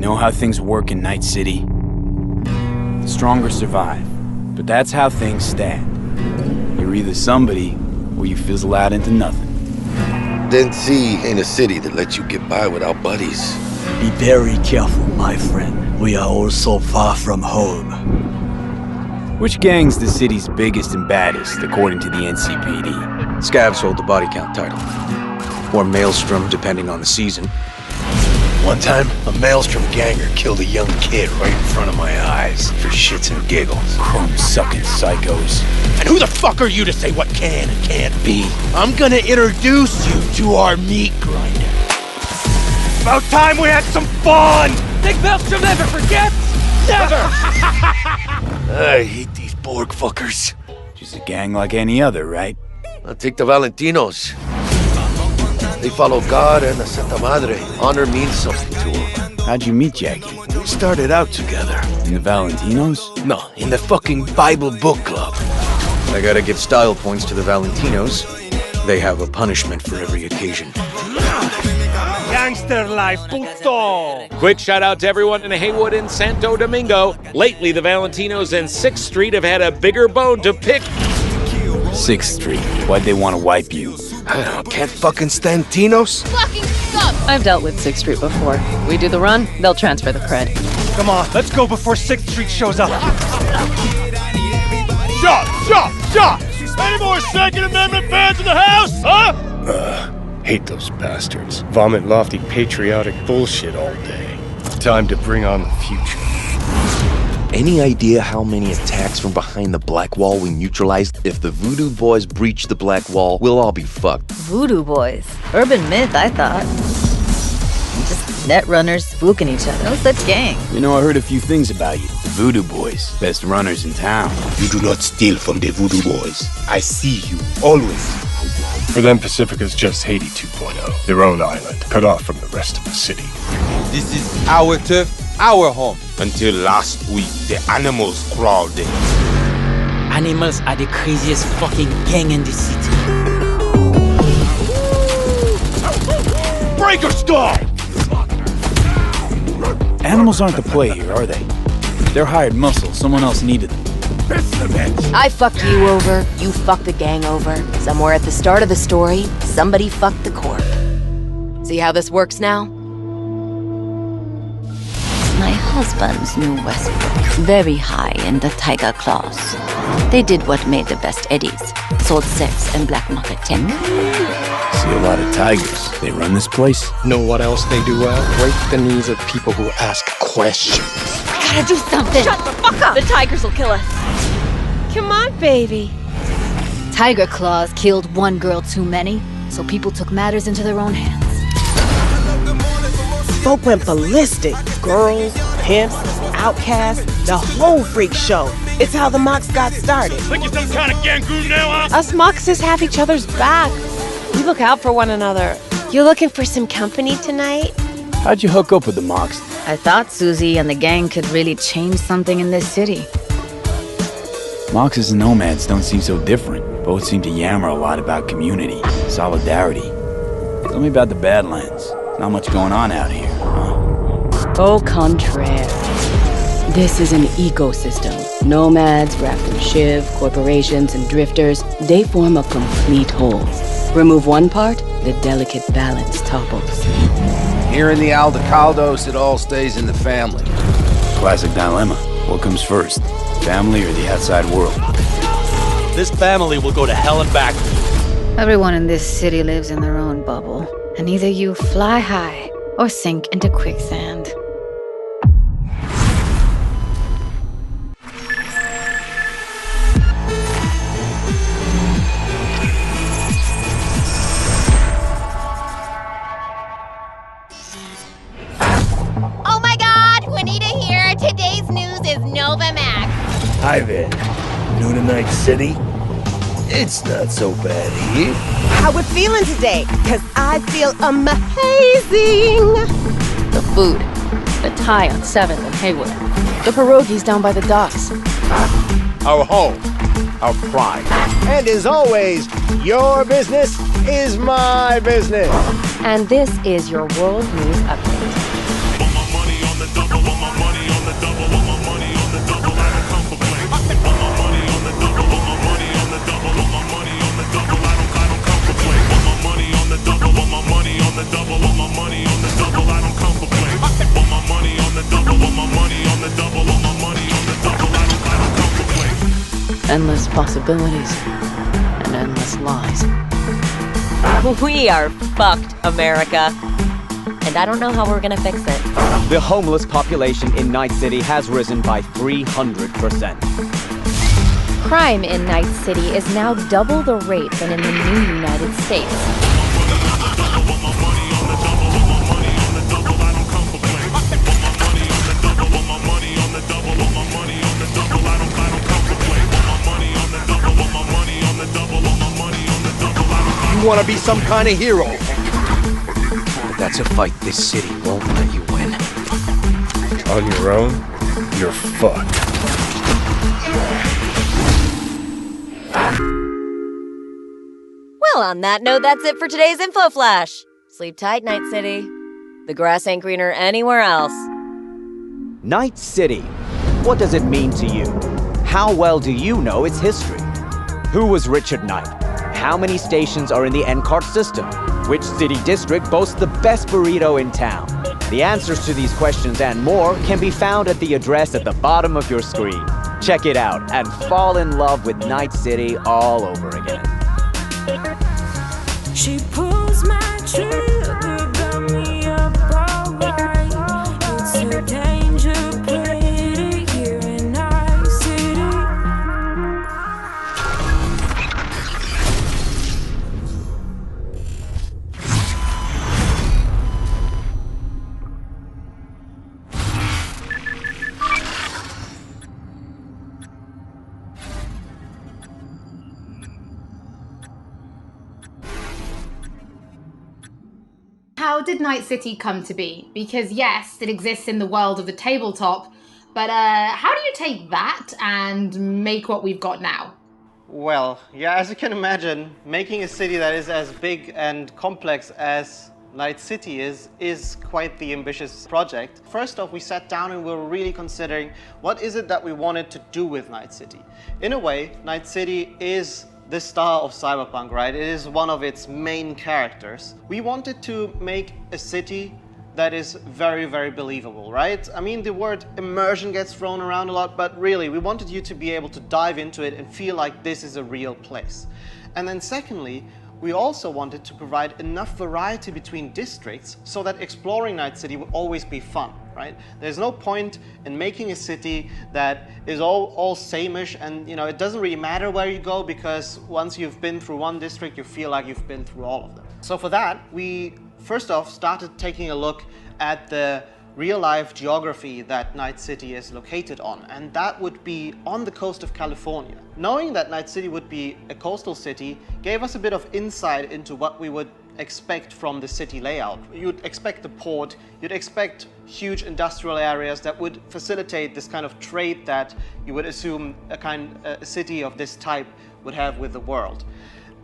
know how things work in Night City? The stronger survive, but that's how things stand. You're either somebody, or you fizzle out into nothing. Didn't see ain't a city that lets you get by without buddies. Be very careful, my friend. We are all so far from home. Which gang's the city's biggest and baddest, according to the NCPD? Scavs hold the body count title. Or Maelstrom, depending on the season. One time, a Maelstrom ganger killed a young kid right in front of my eyes for shits and giggles. Chrome-sucking psychos. And who the fuck are you to say what can and can't be? I'm gonna introduce you to our meat grinder. About time we had some fun! Think Maelstrom never forgets? Never! I hate these Borg fuckers. Just a gang like any other, right? I'll take the Valentinos. They follow God and the Santa Madre. Honor means something to them. How'd you meet Jackie? We started out together. In the Valentinos? No, in the fucking Bible book club. I gotta give style points to the Valentinos. They have a punishment for every occasion. Gangster life, puto! Quick shout out to everyone in Haywood and Santo Domingo. Lately, the Valentinos and 6th Street have had a bigger bone to pick. 6th Street. Why'd they want to wipe you? Can't fucking stand Tinos? Fucking suck! I've dealt with 6th Street before. We do the run, they'll transfer the cred. Come on, let's go before 6th Street shows up. Shot! Any more Second Amendment fans in the house, huh? Hate those bastards. Vomit lofty patriotic bullshit all day. Time to bring on the future. Any idea how many attacks from behind the Black Wall we neutralized? If the Voodoo Boys breach the Black Wall, we'll all be fucked. Voodoo Boys. Urban myth, I thought. Just net runners spooking each other. No such gang. You know, I heard a few things about you. The Voodoo Boys. Best runners in town. You do not steal from the Voodoo Boys. I see you, always. For them, Pacifica's just Haiti 2.0. Their own island, cut off from the rest of the city. This is our turf, our home. Until last week, the animals crawled in. Animals are the craziest fucking gang in the city. Breaker stall! Animals aren't the play here, are they? They're hired muscle. Someone else needed them. I fucked you over, you fucked the gang over. Somewhere at the start of the story, somebody fucked the Corp. See how this works now? My husband's new Westbrook. Very high in the tiger claws. They did what made the best eddies. Sold sex and black market tech. See a lot of tigers. They run this place. Know what else they do well? Break the knees of people who ask questions. We gotta do something! Shut the fuck up! The tigers will kill us. Come on, baby. Tiger claws killed one girl too many, so people took matters into their own hands. Folk went ballistic. Girls, pimps, outcasts, the whole freak show. It's how the Mox got started. Think you're some kind of gangoon now, huh? Us Moxes have each other's back. We look out for one another. You looking for some company tonight? How'd you hook up with the Mox? I thought Susie and the gang could really change something in this city. Moxes and nomads don't seem so different. Both seem to yammer a lot about community, solidarity. Tell me about the Badlands. Not much going on out here, huh? Au contraire. This is an ecosystem. Nomads, Grafton Shiv, corporations, and drifters, they form a complete whole. Remove one part, the delicate balance topples. Here in the Aldecaldos, it all stays in the family. Classic dilemma. What comes first? Family or the outside world? This family will go to hell and back. Everyone in this city lives in their own bubble, and either you fly high or sink into quicksand. Oh my god, Juanita here. Today's news is Nova Max. Hi there. New to Night City? It's not so bad here. How we feeling today? Cause I feel amazing. The food. The Thai on 7th and Haywood. The pierogies down by the docks. Our home, our pride. And as always, your business is my business. And this is your World News Update. Endless possibilities and endless lies. We are fucked, America. And I don't know how we're gonna fix it. The homeless population in Night City has risen by 300%. Crime in Night City is now double the rate than in the new United States. You want to be some kind of hero. But that's a fight this city won't let you win. On your own, you're fucked. Well, on that note, that's it for today's Info Flash. Sleep tight, Night City. The grass ain't greener anywhere else. Night City. What does it mean to you? How well do you know its history? Who was Richard Knight? How many stations are in the NCART system? Which city district boasts the best burrito in town? The answers to these questions and more can be found at the address at the bottom of your screen. Check it out and fall in love with Night City all over again. She pulls my trigger, got me up alright. It's a danger play here in Night City. How did Night City come to be? Because yes, it exists in the world of the tabletop, but how do you take that and make what we've got now? Well, yeah, as you can imagine, making a city that is as big and complex as Night City is quite the ambitious project. First off, we sat down and we were really considering what is it that we wanted to do with Night City. In a way, Night City is the star of Cyberpunk, right? It is one of its main characters. We wanted to make a city that is very, very believable, right? I mean, the word immersion gets thrown around a lot, but really, we wanted you to be able to dive into it and feel like this is a real place. And then secondly, we also wanted to provide enough variety between districts so that exploring Night City will always be fun, right? There's no point in making a city that is all same-ish and, you know, it doesn't really matter where you go because once you've been through one district, you feel like you've been through all of them. So for that, we first off started taking a look at the real-life geography that Night City is located on, and that would be on the coast of California. Knowing that Night City would be a coastal city gave us a bit of insight into what we would expect from the city layout. You'd expect the port, you'd expect huge industrial areas that would facilitate this kind of trade that you would assume a city of this type would have with the world.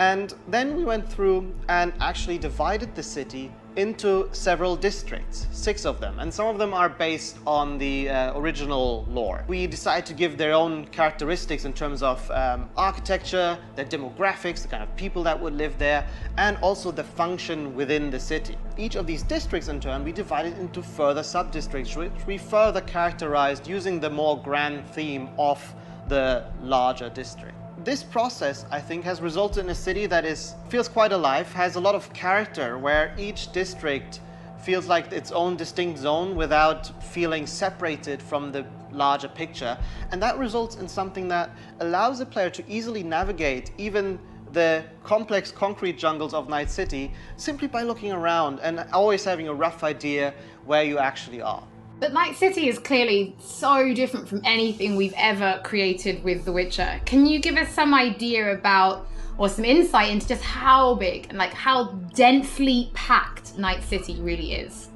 And then we went through and actually divided the city into several districts, 6 of them, and some of them are based on the original lore. We decided to give their own characteristics in terms of architecture, their demographics, the kind of people that would live there, and also the function within the city. Each of these districts in turn we divided into further sub-districts, which we further characterized using the more grand theme of the larger district. This process, I think, has resulted in a city that feels quite alive, has a lot of character, where each district feels like its own distinct zone without feeling separated from the larger picture. And that results in something that allows the player to easily navigate even the complex concrete jungles of Night City simply by looking around and always having a rough idea where you actually are. But Night City is clearly so different from anything we've ever created with The Witcher. Can you give us some idea about, or some insight into just how big and like how densely packed Night City really is?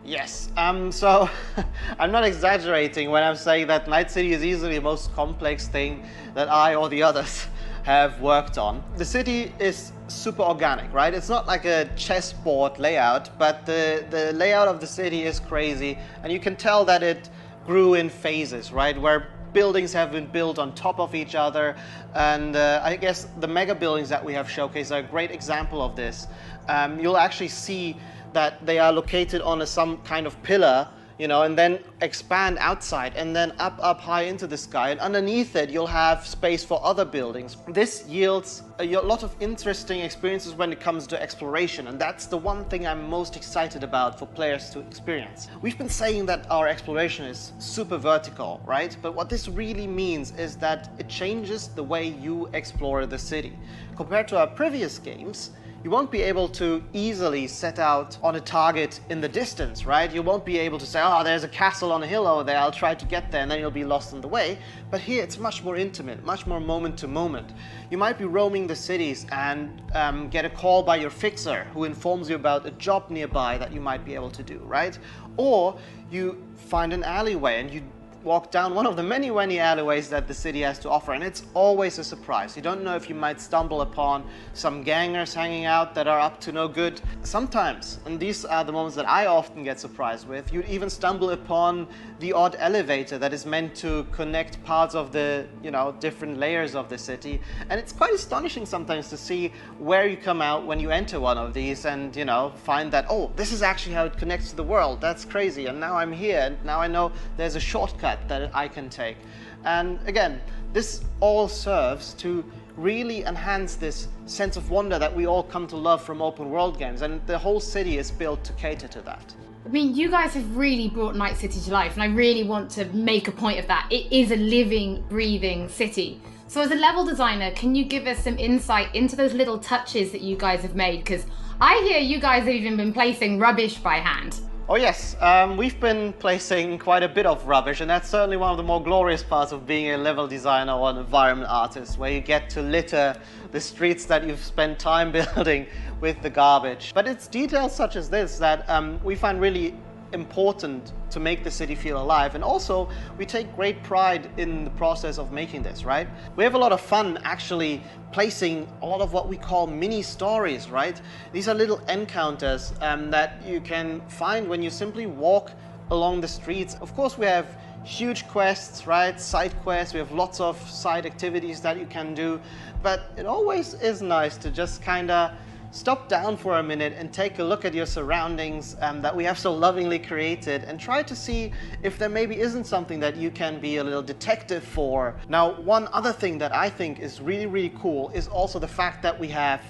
Yes, so I'm not exaggerating when I'm saying that Night City is easily the most complex thing that I or the others have worked on. The city is super organic, right? It's not like a chessboard layout, but the layout of the city is crazy, and you can tell that it grew in phases, right? Where buildings have been built on top of each other, and I guess the mega buildings that we have showcased are a great example of this. You'll actually see that they are located on some kind of pillar you know, and then expand outside and then up high into the sky, and underneath it you'll have space for other buildings. This yields a lot of interesting experiences when it comes to exploration, and that's the one thing I'm most excited about for players to experience. We've been saying that our exploration is super vertical, right? But what this really means is that it changes the way you explore the city. Compared to our previous games, you won't be able to easily set out on a target in the distance, right? You won't be able to say, oh, there's a castle on a hill over there, I'll try to get there, and then you'll be lost on the way. But here it's much more intimate, much more moment to moment. You might be roaming the cities and get a call by your fixer who informs you about a job nearby that you might be able to do, right? Or you find an alleyway and you walk down one of the many alleyways that the city has to offer, and it's always a surprise. You don't know if you might stumble upon some gangers hanging out that are up to no good. Sometimes, and these are the moments that I often get surprised with, you'd even stumble upon the odd elevator that is meant to connect parts of the, you know, different layers of the city. And it's quite astonishing sometimes to see where you come out when you enter one of these and, you know, find that, oh, this is actually how it connects to the world. That's crazy. And now I'm here, and now I know there's a shortcut that I can take. And again, this all serves to really enhance this sense of wonder that we all come to love from open world games, and the whole city is built to cater to that. I mean, you guys have really brought Night City to life, and I really want to make a point of that. It is a living, breathing city. So as a level designer, can you give us some insight into those little touches that you guys have made? Because I hear you guys have even been placing rubbish by hand. Oh yes, we've been placing quite a bit of rubbish, and that's certainly one of the more glorious parts of being a level designer or an environment artist, where you get to litter the streets that you've spent time building with the garbage. But it's details such as this that we find really important to make the city feel alive, and also we take great pride in the process of making this, right? We have a lot of fun actually placing a lot of what we call mini stories, right? These are little encounters that you can find when you simply walk along the streets. Of course, we have huge quests, right? Side quests, we have lots of side activities that you can do, but it always is nice to just kind of stop down for a minute and take a look at your surroundings that we have so lovingly created, and try to see if there maybe isn't something that you can be a little detective for. Now, one other thing that I think is really cool is also the fact that we have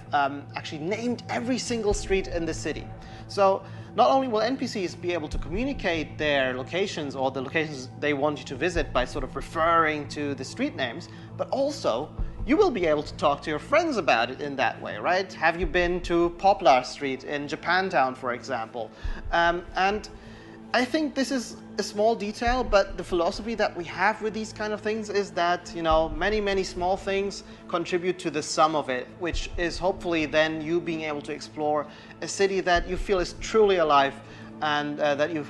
actually named every single street in the city. So not only will NPCs be able to communicate their locations or the locations they want you to visit by sort of referring to the street names, but also you will be able to talk to your friends about it in that way, right? Have you been to Poplar Street in Japantown, for example? And I think this is a small detail, but the philosophy that we have with these kind of things is that, you know, many small things contribute to the sum of it, which is hopefully then you being able to explore a city that you feel is truly alive and that you've